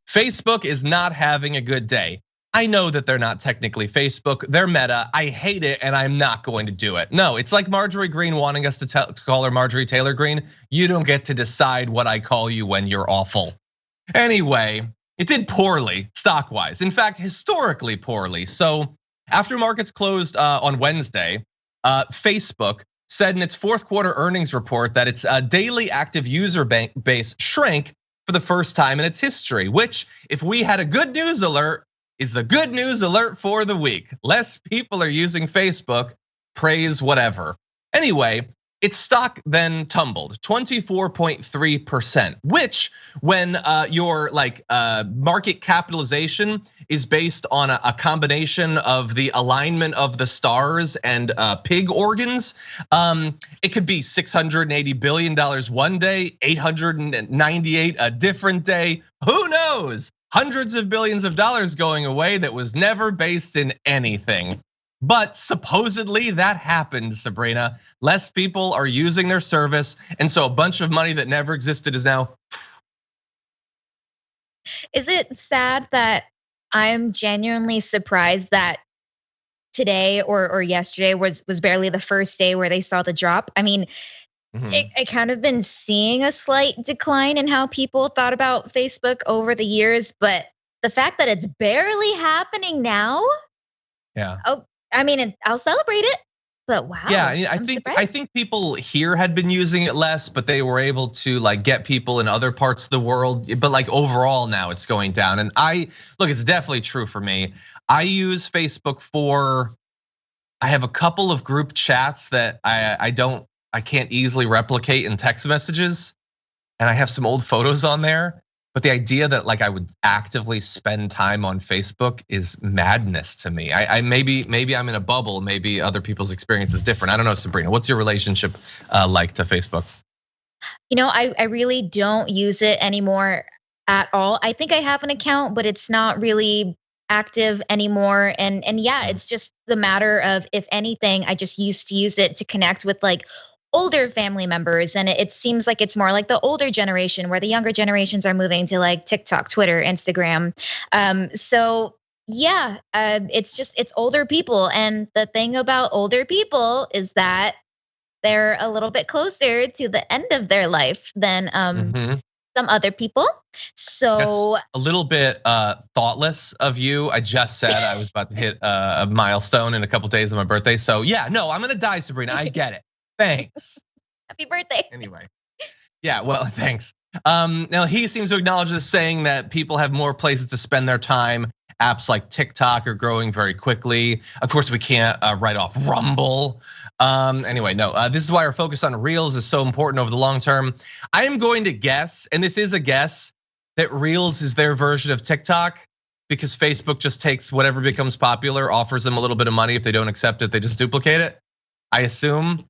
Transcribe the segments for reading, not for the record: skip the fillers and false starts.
Facebook is not having a good day. I know that they're not technically Facebook, they're Meta. I hate it and I'm not going to do it. No, it's like Marjorie Green wanting us to call her Marjorie Taylor Greene. You don't get to decide what I call you when you're awful. Anyway, it did poorly stock-wise. In fact, historically poorly. So after markets closed on Wednesday, Facebook said in its fourth quarter earnings report that its daily active user base shrank for the first time in its history, which if we had a good news alert, is the good news alert for the week. Less people are using Facebook, praise whatever. Anyway, its stock then tumbled 24.3%, which when your market capitalization is based on a combination of the alignment of the stars and pig organs, it could be $680 billion one day, 898 a different day, who knows? Hundreds of billions of dollars going away that was never based in anything. But supposedly that happened, Sabrina. Less people are using their service, and so a bunch of money that never existed is now. Is it sad that I'm genuinely surprised that today or yesterday was barely the first day where they saw the drop? I mean, I kind of been seeing a slight decline in how people thought about Facebook over the years, but the fact that it's barely happening now. Yeah. Oh, I mean, I'll celebrate it, but wow. Yeah, I think people here had been using it less, but they were able to get people in other parts of the world. But overall now it's going down. And look, it's definitely true for me. I use Facebook I have a couple of group chats that I can't easily replicate in text messages, and I have some old photos on there. But the idea that I would actively spend time on Facebook is madness to me. Maybe I'm in a bubble. Maybe other people's experience is different. I don't know, Sabrina. What's your relationship like to Facebook? I really don't use it anymore at all. I think I have an account, but it's not really active anymore. And yeah, it's just the matter of, if anything, I just used to use it to connect with older family members, and it seems like it's more like the older generation, where the younger generations are moving to TikTok, Twitter, Instagram. So yeah, it's older people, and the thing about older people is that they're a little bit closer to the end of their life than some other people. So that's a little bit thoughtless of you. I just said I was about to hit a milestone in a couple days of my birthday. So yeah, no, I'm gonna die, Sabrina. I get it. Thanks. Happy birthday. Anyway, yeah, well, thanks. Now he seems to acknowledge this, saying that people have more places to spend their time. Apps like TikTok are growing very quickly. Of course, we can't write off Rumble. Anyway, no, this is why our focus on Reels is so important over the long term. I am going to guess, and this is a guess, that Reels is their version of TikTok, because Facebook just takes whatever becomes popular, offers them a little bit of money. If they don't accept it, they just duplicate it, I assume.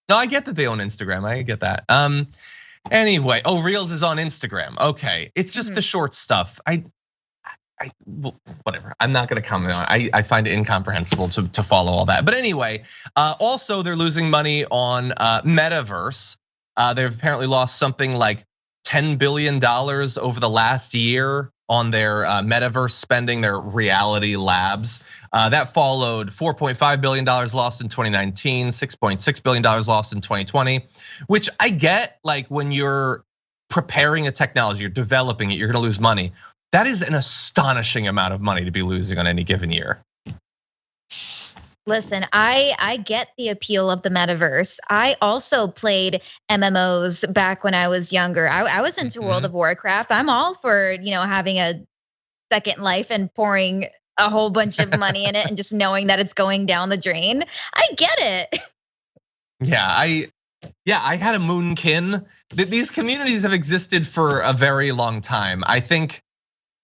No, I get that they own Instagram. I get that. Anyway, Reels is on Instagram. Okay, it's just the short stuff. Whatever. I'm not going to comment on it. I find it incomprehensible to follow all that. But anyway, also they're losing money on Metaverse. They've apparently lost something like $10 billion over the last year on their Metaverse spending, their reality labs. That followed $4.5 billion lost in 2019, $6.6 billion lost in 2020, which I get, when you're preparing a technology, you're developing it, you're gonna lose money. That is an astonishing amount of money to be losing on any given year. Listen, I get the appeal of the metaverse. I also played MMOs back when I was younger. I was into World of Warcraft. I'm all for, having a second life and pouring a whole bunch of money in it and just knowing that it's going down the drain. I get it. Yeah, I had a moonkin. These communities have existed for a very long time.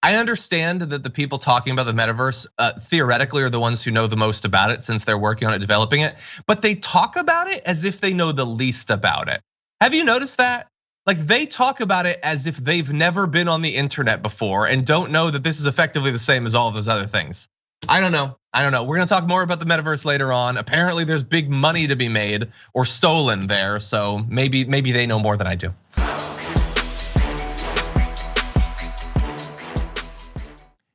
I understand that the people talking about the metaverse theoretically are the ones who know the most about it, since they're working on it, developing it. But they talk about it as if they know the least about it. Have you noticed that? They talk about it as if they've never been on the internet before and don't know that this is effectively the same as all of those other things. I don't know. We're gonna talk more about the metaverse later on. Apparently there's big money to be made or stolen there. So maybe they know more than I do.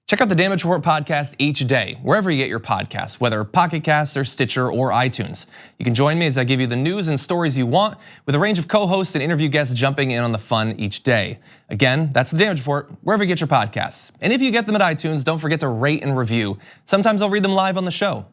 Check out the Damage Report podcast each day, wherever you get your podcasts, whether Pocket Casts or Stitcher or iTunes. You can join me as I give you the news and stories you want, with a range of co-hosts and interview guests jumping in on the fun each day. Again, that's the Damage Report, wherever you get your podcasts. And if you get them at iTunes, don't forget to rate and review. Sometimes I'll read them live on the show.